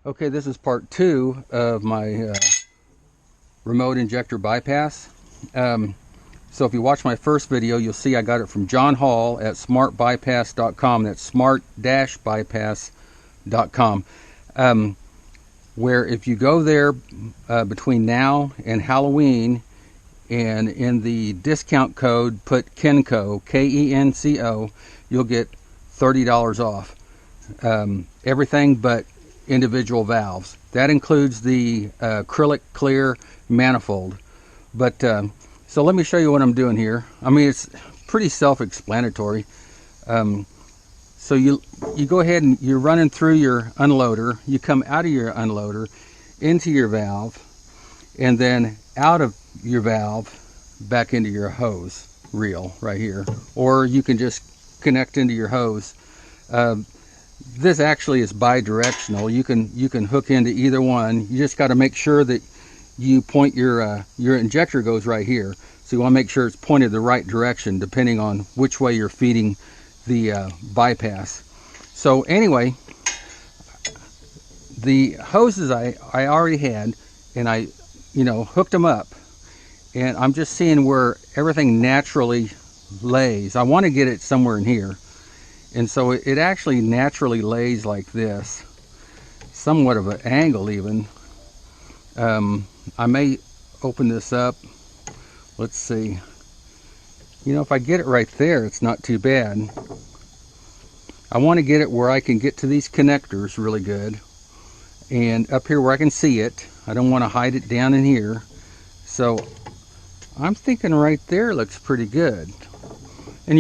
Okay, this is part 2 of my remote injector bypass. So if you watch my first video, you'll see I got it from John Hall at smartbypass.com. That's smart-bypass.com. Where if you go there between now and Halloween, and in the discount code put KENCO, K-E-N-C-O, you'll get $30 off. Everything but individual valves. That includes the acrylic clear manifold. But so let me show you what I'm doing here. I mean, it's pretty self-explanatory. So you go ahead and you're running through your unloader. You come out of your unloader into your valve, and then out of your valve back into your hose reel right here. Or you can just connect into your hose. This actually is bi-directional. You can hook into either one. You just got to make sure that you point your injector goes right here. So you want to make sure it's pointed the right direction depending on which way you're feeding the bypass. So anyway, the hoses I already had, and I hooked them up, and I'm just seeing where everything naturally lays. I want to get it somewhere in here. And so it actually naturally lays like this, somewhat of an angle even. I may open this up. Let's see. If I get it right there, it's not too bad. I want to get it where I can get to these connectors really good. And up here where I can see it. I don't want to hide it down in here. So I'm thinking right there looks pretty good. And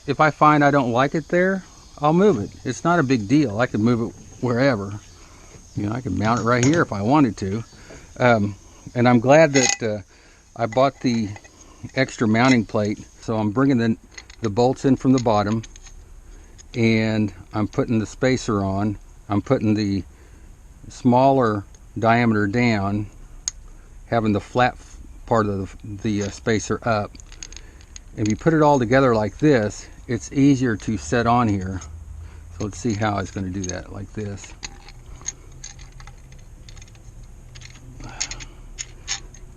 if I find I don't like it there, I'll move it. It's not a big deal. I can move it wherever. I could mount it right here if I wanted to. And I'm glad that I bought the extra mounting plate. So I'm bringing the bolts in from the bottom, and I'm putting the spacer on. I'm putting the smaller diameter down, having the flat part of the spacer up. If you put it all together like this, it's easier to set on here. So let's see how I was going to do that, like this.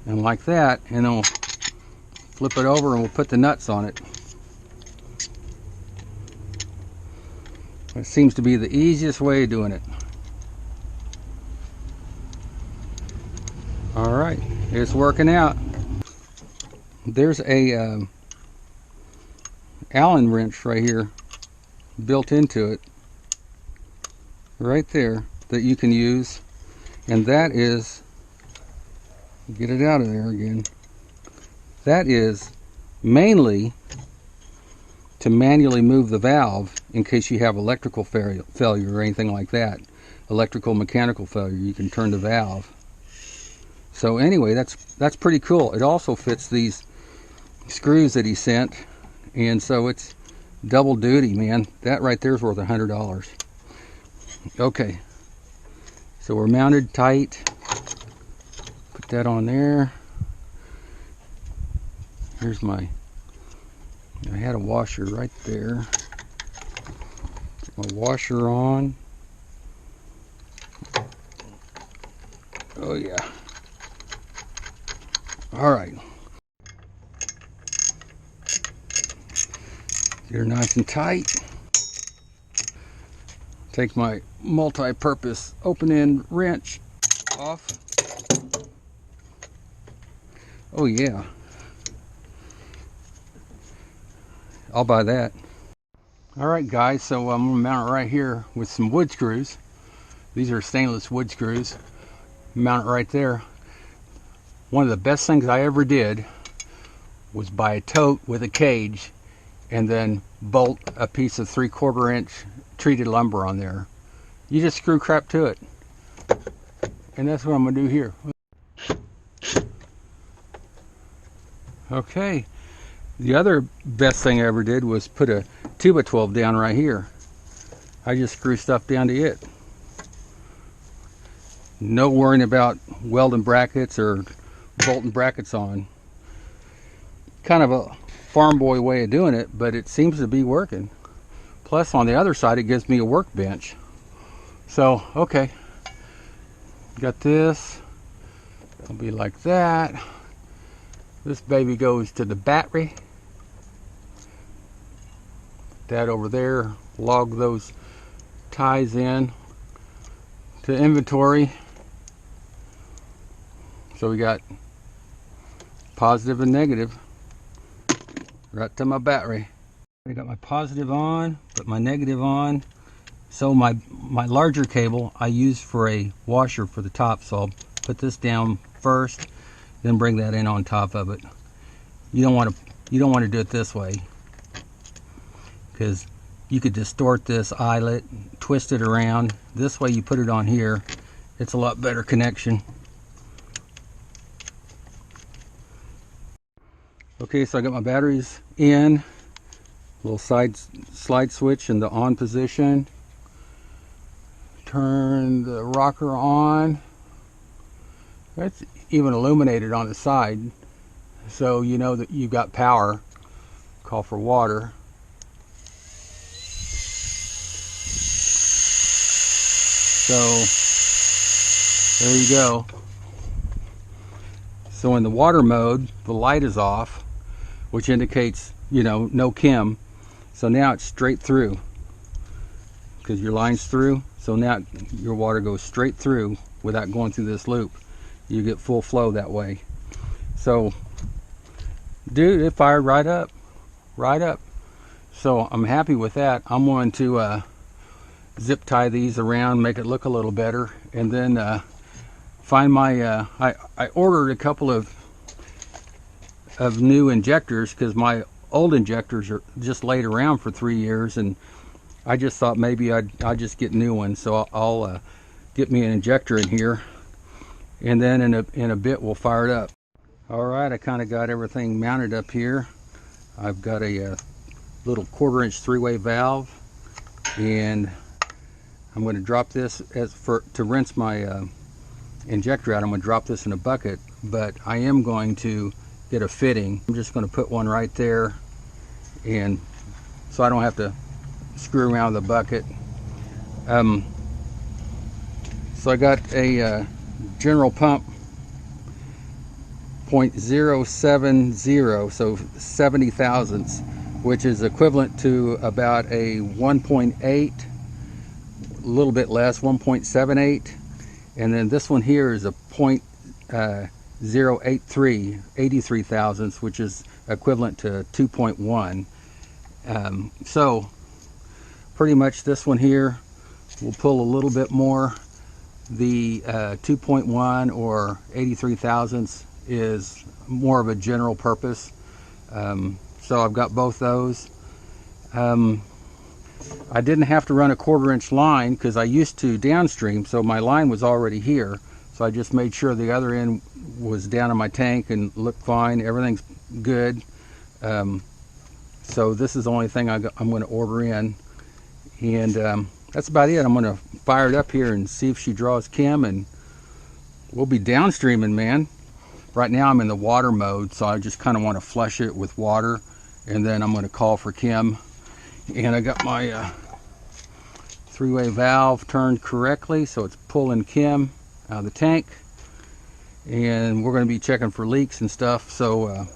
And like that, and then we'll flip it over and we'll put the nuts on it. It seems to be the easiest way of doing it. Alright, it's working out. There's a Allen wrench right here built into it right there that you can use, and that is, get it out of there again, that is mainly to manually move the valve in case you have electrical failure or anything like that. Electrical mechanical failure, you can turn the valve. So anyway, that's pretty cool. It also fits these screws that he sent. And so it's double duty, man. That right there is worth $100. Okay, so we're mounted tight. Put that on there. Here's I had a washer right there. Put my washer on. Oh yeah. All right. Get her nice and tight. Take my multi-purpose open-end wrench off. Oh yeah. I'll buy that. Alright guys, so I'm going to mount it right here with some wood screws. These are stainless wood screws. Mount it right there. One of the best things I ever did was buy a tote with a cage and then bolt a piece of 3/4 inch treated lumber on there. You just screw crap to it. And that's what I'm going to do here. Okay. The other best thing I ever did was put a 2x12 down right here. I just screw stuff down to it. No worrying about welding brackets or bolting brackets on. Kind of a farm boy way of doing it, but it seems to be working. Plus on the other side it gives me a workbench. So okay, Got this. It'll be like that. This baby goes to the battery. That over there, log those ties in to inventory. So we got positive and negative right to my battery. I got my positive on, put my negative on. So my larger cable I use for a washer for the top, so I'll put this down first, then bring that in on top of it. You don't want to do it this way, because you could distort this eyelet, twist it around. This way you put it on here, it's a lot better connection. Okay, so I got my batteries in, little slide switch in the on position. Turn the rocker on. That's even illuminated on the side, so you know that you've got power. Call for water. So there you go. So in the water mode, the light is off, which indicates, you know, no chem. So now it's straight through, because your line's through. So now your water goes straight through without going through this loop. You get full flow that way. So, dude, it fired right up, right up. So I'm happy with that. I'm going to zip tie these around, make it look a little better, and then find my. I ordered a couple of new injectors, because my old injectors are just laid around for 3 years, and I just thought maybe I'd just get new ones. So I'll get me an injector in here, and then in a bit we'll fire it up. All right, I kind of got everything mounted up here. I've got a little 1/4-inch 3-way valve, and I'm going to drop this to rinse my injector out. I'm going to drop this in a bucket, but I am going to get a fitting. I'm just going to put one right there, and so I don't have to screw around with the bucket. So I got a general pump 0.070, so 70 thousandths, which is equivalent to about a 1.8, a little bit less, 1.78. And then this one here is a 0.083, 83 thousandths, which is equivalent to 2.1. So pretty much this one here will pull a little bit more. The 2.1 or 83 thousandths is more of a general purpose. So I've got both those. I didn't have to run a 1/4-inch line, because I used to downstream, so my line was already here. So I just made sure the other end was down in my tank and looked fine. Everything's good. So this is the only thing I'm going to order in, and that's about it. I'm going to fire it up here and see if she draws chem, and we'll be downstreaming, man. Right now I'm in the water mode, so I just kind of want to flush it with water, and then I'm going to call for chem. And I got my 3-way valve turned correctly, so it's pulling chem out of the tank, and we're going to be checking for leaks and stuff. So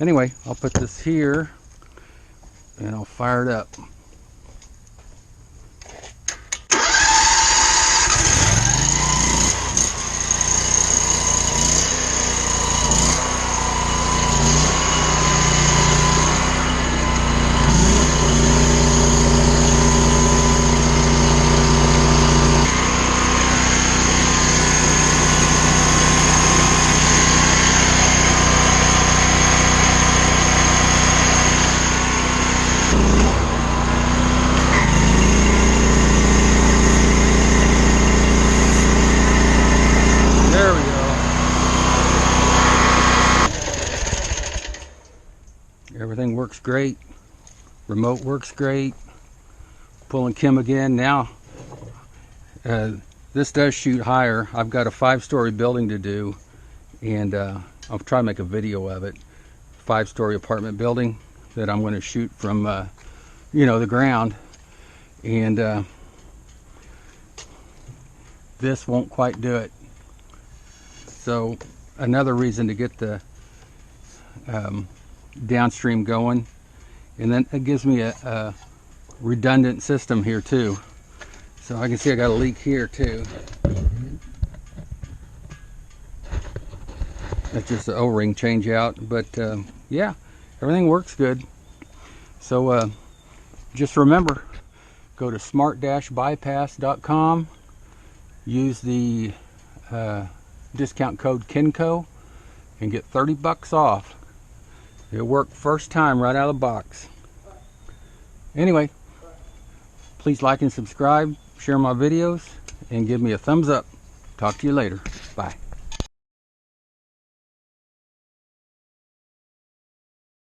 anyway, I'll put this here and I'll fire it up. Everything works great. Remote works great. Pulling chem again. Now, this does shoot higher. I've got a 5-story building to do, and I'll try to make a video of it. 5-story apartment building that I'm going to shoot from, you know, the ground. And this won't quite do it. So another reason to get the Downstream going. And then it gives me a redundant system here too. So I can see I got a leak here too. That's just the O-ring change out. But yeah, everything works good. So just remember, go to smart-bypass.com, use the discount code KENCO, and get 30 bucks off. It'll work first time right out of the box. Anyway, please like and subscribe, share my videos, and give me a thumbs up. Talk to you later. Bye.